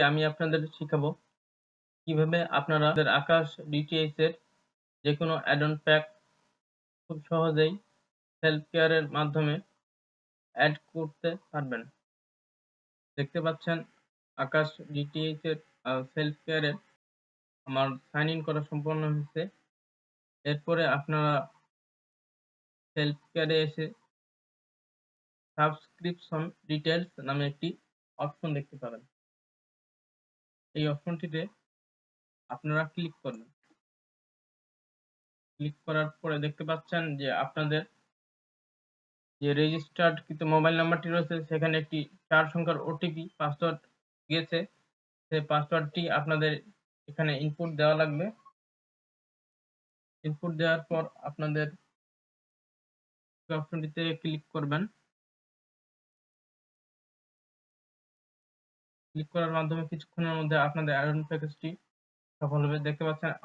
আমি আপনাদের শিখাবো কিভাবে আপনারা আকাশ ডিটিএইচ এর যেকোনো অ্যাড-অন প্যাক খুব সহজেই সেলফ কেয়ার এর মাধ্যমে অ্যাড করতে পারবেন। দেখতে পাচ্ছেন আকাশ ডিটিএইচ এর সেলফ কেয়ার এর আমার সাইন ইন করা সম্পন্ন হয়েছে। এরপরে আপনারা সেলফ কেয়ার এ এসে সাবস্ক্রিপশন ডিটেইলস নামে একটি অপশন দেখতে পাবেন। এই অপশনটিতে আপনারা ক্লিক করবেন। ক্লিক করার পরে দেখতে পাচ্ছেন যে আপনাদের যে রেজিস্টার্ড কৃত মোবাইল নাম্বারটি রয়েছে সেখানে একটি ৪ সংখ্যার ওটিপি পাসওয়ার্ড গিয়েছে। সেই পাসওয়ার্ডটি আপনাদের এখানে ইনপুট দেওয়া লাগবে। ইনপুট দেওয়ার পর আপনাদের এই অপশনটিতে ক্লিক করবেন। ক্লিক করার মাধ্যমে কিছুক্ষণের মধ্যে আপনাদের অ্যাড-অন প্যাকেজটি সফল হবে। দেখতে পাচ্ছেন